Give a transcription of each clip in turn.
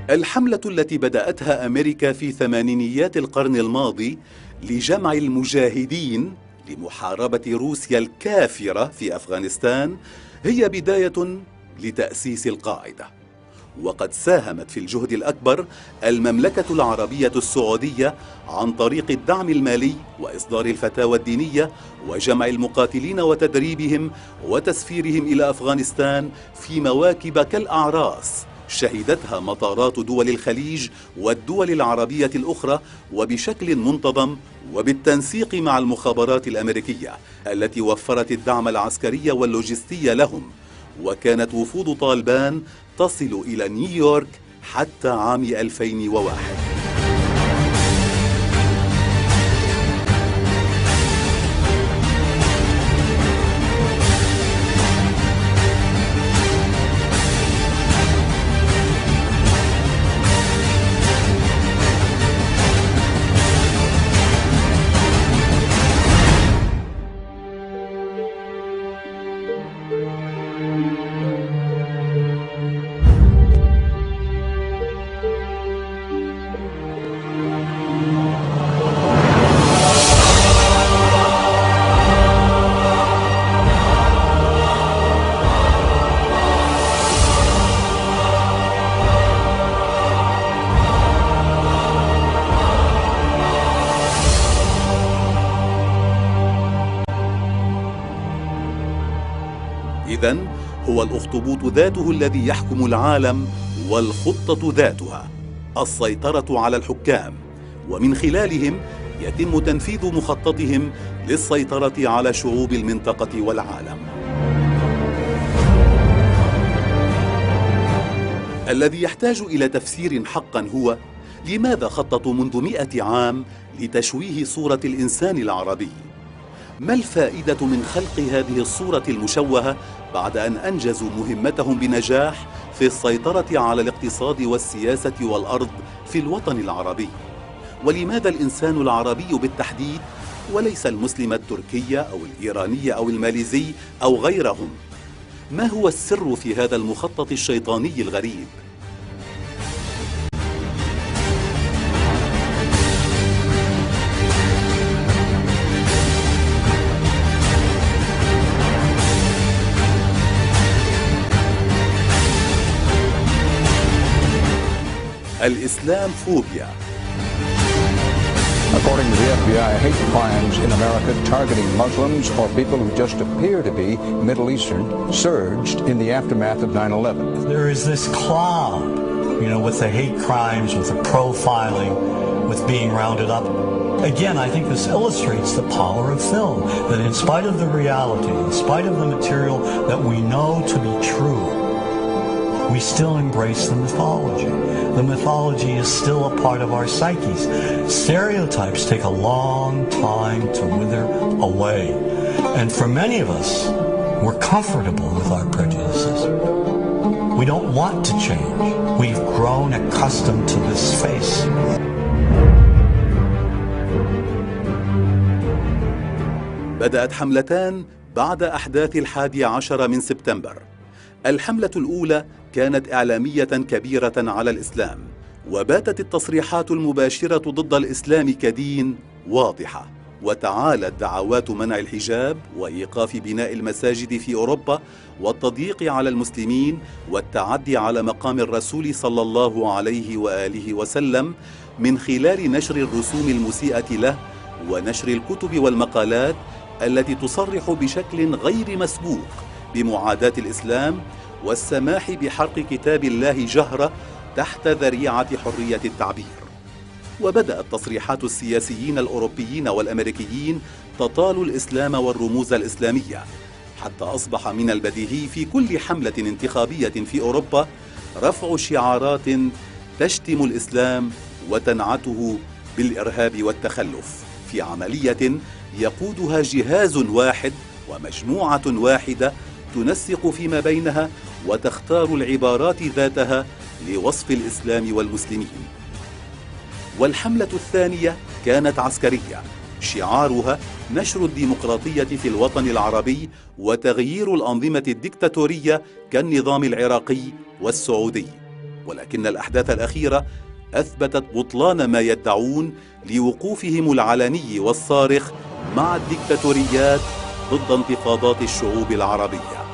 الحملة التي بدأتها أمريكا في ثمانينيات القرن الماضي لجمع المجاهدين لمحاربة روسيا الكافرة في أفغانستان هي بداية لتأسيس القاعدة. وقد ساهمت في الجهد الأكبر المملكة العربية السعودية عن طريق الدعم المالي وإصدار الفتاوى الدينية وجمع المقاتلين وتدريبهم وتسفيرهم إلى أفغانستان في مواكب كالأعراس شهدتها مطارات دول الخليج والدول العربية الأخرى، وبشكل منتظم وبالتنسيق مع المخابرات الأمريكية التي وفرت الدعم العسكري واللوجستي لهم. وكانت وفود طالبان تصل إلى نيويورك حتى عام 2001. إذن هو الأخطبوط ذاته الذي يحكم العالم، والخطة ذاتها السيطرة على الحكام، ومن خلالهم يتم تنفيذ مخططهم للسيطرة على شعوب المنطقة والعالم. الذي يحتاج إلى تفسير حقا هو: لماذا خططوا منذ 100 عام لتشويه صورة الإنسان العربي؟ ما الفائدة من خلق هذه الصورة المشوهة بعد أن أنجزوا مهمتهم بنجاح في السيطرة على الاقتصاد والسياسة والأرض في الوطن العربي؟ ولماذا الإنسان العربي بالتحديد وليس المسلم التركي أو الإيراني أو الماليزي أو غيرهم؟ ما هو السر في هذا المخطط الشيطاني الغريب؟ الإسلام فوبيا. According to the FBI, hate crimes in America targeting Muslims or people who just appear to be Middle Eastern surged in the aftermath of 9/11. There is this cloud, with the hate crimes, with the profiling, with being rounded up. Again, I think this illustrates the power of film, that in spite of the reality, in spite of the material that we know to be true, we still embrace the mythology. The mythology is still a part of our psyches. Stereotypes take a long time to wither away. And for many of us, we're comfortable with our prejudices. We don't want to change. We've grown accustomed to this face. بدأت حملتان بعد أحداث 11 من سبتمبر. الحملة الأولى كانت إعلامية كبيرة على الإسلام، وباتت التصريحات المباشرة ضد الإسلام كدين واضحة، وتعالت دعوات منع الحجاب وإيقاف بناء المساجد في أوروبا والتضييق على المسلمين والتعدي على مقام الرسول صلى الله عليه وآله وسلم من خلال نشر الرسوم المسيئة له ونشر الكتب والمقالات التي تصرح بشكل غير مسبوق بمعاداة الإسلام والسماح بحرق كتاب الله جهرة تحت ذريعة حرية التعبير. وبدأت تصريحات السياسيين الأوروبيين والأمريكيين تطال الإسلام والرموز الإسلامية، حتى أصبح من البديهي في كل حملة انتخابية في أوروبا رفع شعارات تشتم الإسلام وتنعته بالإرهاب والتخلف، في عملية يقودها جهاز واحد ومجموعة واحدة تنسق فيما بينها وتختار العبارات ذاتها لوصف الإسلام والمسلمين. والحملة الثانية كانت عسكرية، شعارها نشر الديمقراطية في الوطن العربي وتغيير الأنظمة الدكتاتورية كالنظام العراقي والسعودي. ولكن الأحداث الأخيرة أثبتت بطلان ما يدعون لوقوفهم العلني والصارخ مع الديكتاتوريات ضد انتفاضات الشعوب العربية،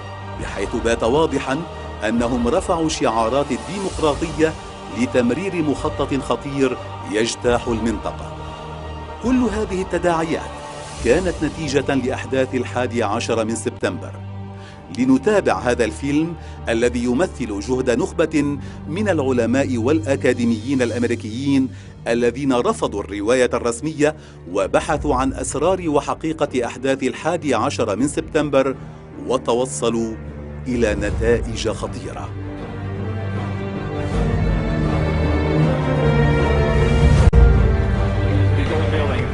بحيث بات واضحا أنهم رفعوا شعارات الديمقراطية لتمرير مخطط خطير يجتاح المنطقة. كل هذه التداعيات كانت نتيجة لأحداث 11 من سبتمبر. لنتابع هذا الفيلم الذي يمثل جهد نخبة من العلماء والأكاديميين الأمريكيين الذين رفضوا الرواية الرسمية وبحثوا عن أسرار وحقيقة أحداث 11 من سبتمبر وتوصلوا إلى نتائج خطيرة.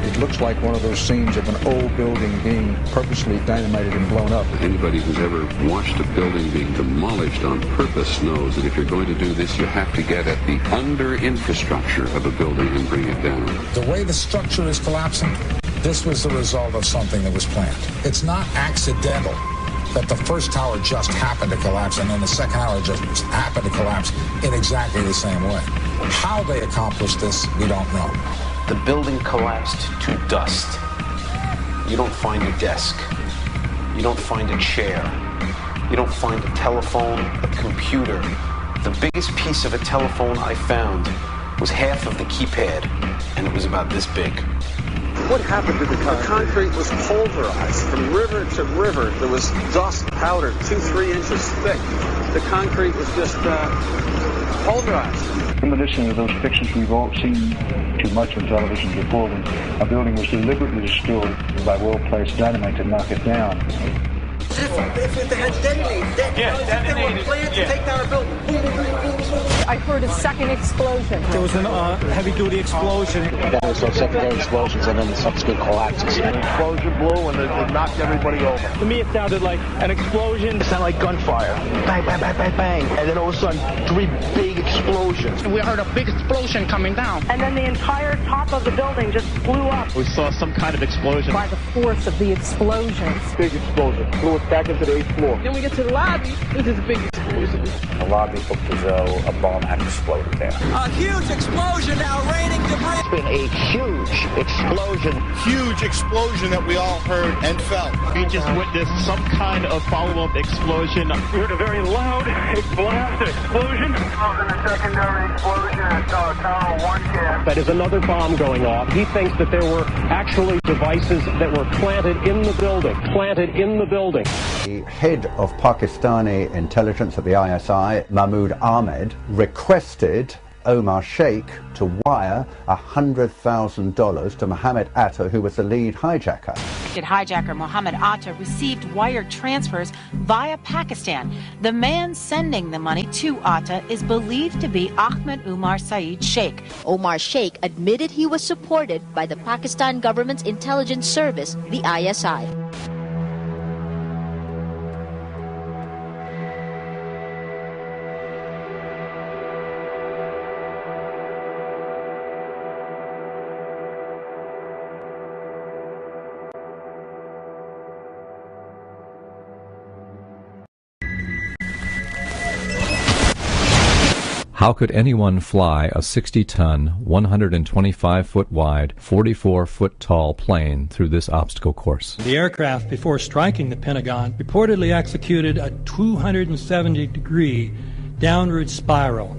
It looks like one of those scenes of an old building being purposely dynamited and blown up. Anybody who's ever watched a building being demolished on purpose knows that if you're going to do this, you have to get at the under-infrastructure of a building and bring it down. The way the structure is collapsing, this was the result of something that was planned. It's not accidental that the first tower just happened to collapse and then the second tower just happened to collapse in exactly the same way. How they accomplished this, we don't know. The building collapsed to dust. You don't find a desk. You don't find a chair. You don't find a telephone, a computer. The biggest piece of a telephone I found was half of the keypad, and it was about this big. What happened to the concrete? The concrete was pulverized from river to river. There was dust powder 2-3 inches thick. The concrete was just pulverized. In addition to those pictures we've all seen too much on television before, when a building was deliberately destroyed by well-placed dynamite to knock it down. If it had detonated, they were planned to take down a building. I heard a second explosion. There was a heavy-duty explosion. Then there was secondary explosions and then subsequent collapses. An explosion blew and it knocked everybody over. To me, it sounded like an explosion. It sounded like gunfire. Bang, bang, bang, bang, bang. And then all of a sudden, 3 big explosions. We heard a big explosion coming down. And then the entire top of the building just blew up. We saw some kind of explosion. By the force of the explosions. Big explosion. Blew us back into the 8th floor. Then we get to the lobby. This is a big explosion. The lobby looked as though a bomb had exploded there. A huge explosion now raining debris. It's been a huge explosion. Huge explosion that we all heard and felt. We just witnessed some kind of follow-up explosion. We heard a very loud blast explosion. A secondary explosion at Tower 1 camp. That is another bomb going off. He thinks that there were actually devices that were planted in the building. The head of Pakistani intelligence at the ISI, Mahmoud Ahmed, requested Omar Sheikh to wire $100,000 to Mohammed Atta, who was the lead hijacker. Hijacker Mohammed Atta received wire transfers via Pakistan. The man sending the money to Atta is believed to be Ahmed Umar Saeed Sheikh. Omar Sheikh admitted he was supported by the Pakistan government's intelligence service, the ISI. How could anyone fly a 60-ton, 125-foot-wide, 44-foot-tall plane through this obstacle course? The aircraft, before striking the Pentagon, reportedly executed a 270-degree downward spiral,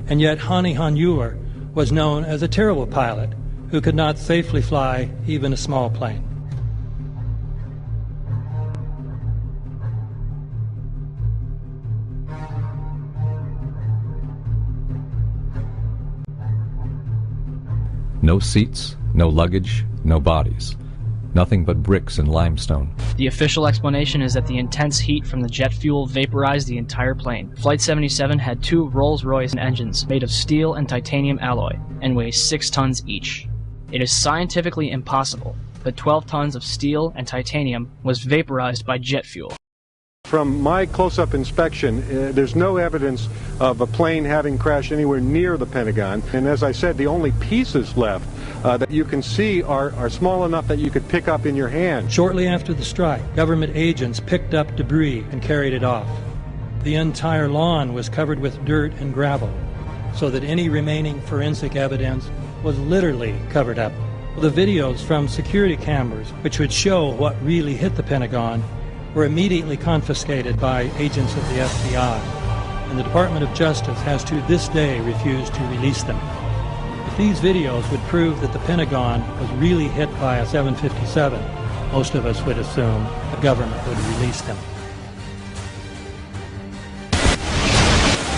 and yet Hani Hanjour was known as a terrible pilot who could not safely fly even a small plane. No seats, no luggage, no bodies. Nothing but bricks and limestone. The official explanation is that the intense heat from the jet fuel vaporized the entire plane. Flight 77 had 2 Rolls-Royce engines made of steel and titanium alloy and weighs 6 tons each. It is scientifically impossible that 12 tons of steel and titanium was vaporized by jet fuel. From my close-up inspection, there's no evidence of a plane having crashed anywhere near the Pentagon. And as I said, the only pieces left that you can see are small enough that you could pick up in your hand. Shortly after the strike, government agents picked up debris and carried it off. The entire lawn was covered with dirt and gravel. so that any remaining forensic evidence was literally covered up. The videos from security cameras, which would show what really hit the Pentagon, were immediately confiscated by agents of the FBI, and the Department of Justice has to this day refused to release them. If these videos would prove that the Pentagon was really hit by a 757, most of us would assume the government would release them.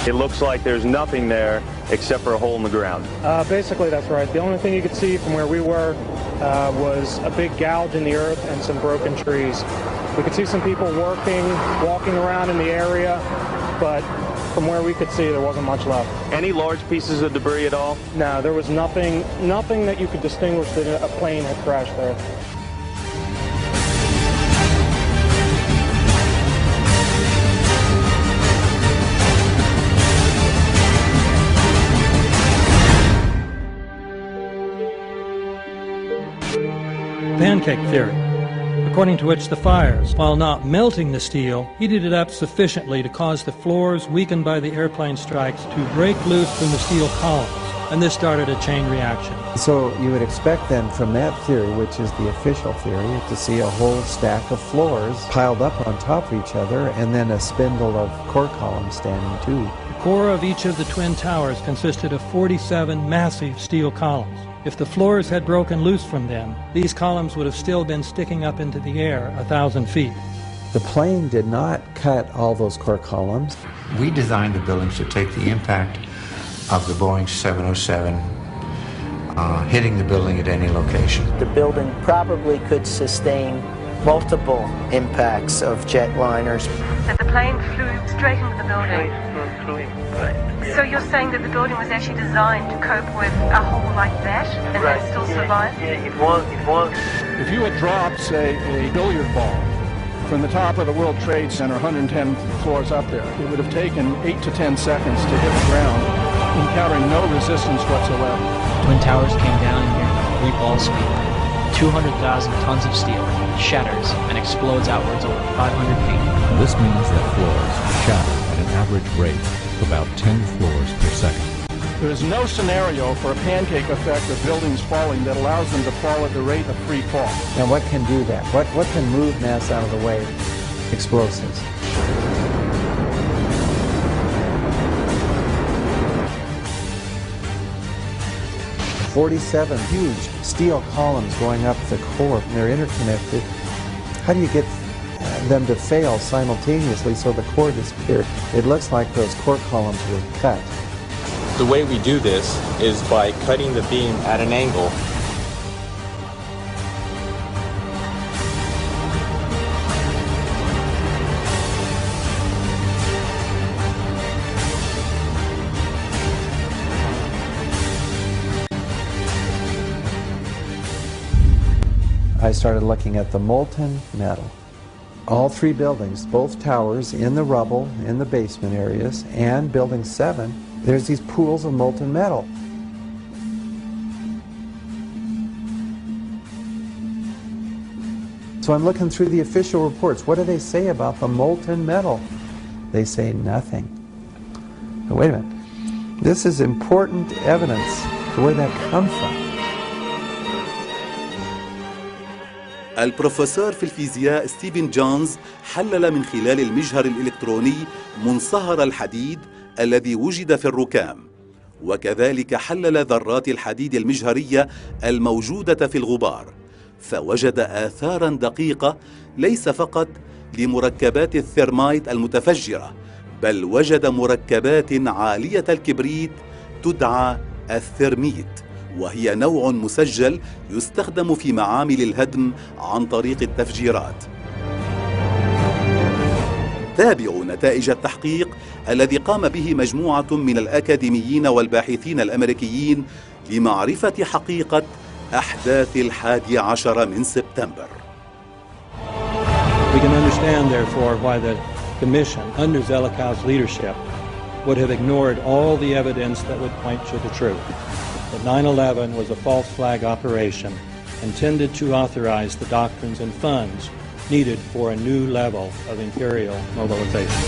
It looks like there's nothing there except for a hole in the ground. Basically, that's right. The only thing you could see from where we were was a big gouge in the earth and some broken trees. We could see some people working, walking around in the area, but from where we could see, there wasn't much left. Any large pieces of debris at all? No, there was nothing that you could distinguish that a plane had crashed there. Pancake theory, according to which the fires, while not melting the steel, heated it up sufficiently to cause the floors weakened by the airplane strikes to break loose from the steel columns, and this started a chain reaction. So you would expect then from that theory, which is the official theory, to see a whole stack of floors piled up on top of each other and then a spindle of core columns standing too. The core of each of the twin towers consisted of 47 massive steel columns. If the floors had broken loose from them, these columns would have still been sticking up into the air 1,000 feet. The plane did not cut all those core columns. We designed the buildings to take the impact of the Boeing 707 hitting the building at any location. The building probably could sustain multiple impacts of jetliners. That the plane flew straight into the building. Right. So you're saying that the building was actually designed to cope with a hole like that and then still survive? Yeah, it was. If you had dropped, say, a billiard ball from the top of the World Trade Center, 110 floors up there, it would have taken 8 to 10 seconds to hit the ground, encountering no resistance whatsoever. Twin towers came down in near free fall speed. 200,000 tons of steel shatters and explodes outwards over 500 feet. This means that floors shatter at an average rate of about 10 floors per second. There is no scenario for a pancake effect of buildings falling that allows them to fall at the rate of free fall. And what can do that? What can move mass out of the way? Explosives. The 47 huge steel columns going up the core, and they're interconnected. How do you get them to fail simultaneously so the core disappeared? It looks like those core columns were cut. The way we do this is by cutting the beam at an angle. I started looking at the molten metal. All three buildings, both towers in the rubble, in the basement areas, and Building 7, there's these pools of molten metal. So I'm looking through the official reports. What do they say about the molten metal? They say nothing. Now, wait a minute. This is important evidence to where that comes from. البروفيسور في الفيزياء ستيفن جونز حلل من خلال المجهر الإلكتروني منصهر الحديد الذي وجد في الركام، وكذلك حلل ذرات الحديد المجهرية الموجودة في الغبار، فوجد آثاراً دقيقة ليس فقط لمركبات الثيرمايت المتفجرة، بل وجد مركبات عالية الكبريت تدعى الثيرميت، وهي نوع مسجل يستخدم في معامل الهدم عن طريق التفجيرات. تابعوا نتائج التحقيق الذي قام به مجموعة من الأكاديميين والباحثين الأمريكيين لمعرفة حقيقة أحداث 11 من سبتمبر. We can understand, therefore, why the Commission, under Zelikow's leadership, would have ignored all the evidence that would point to the truth. That 9/11 was a false flag operation intended to authorize the doctrines and funds needed for a new level of imperial mobilization.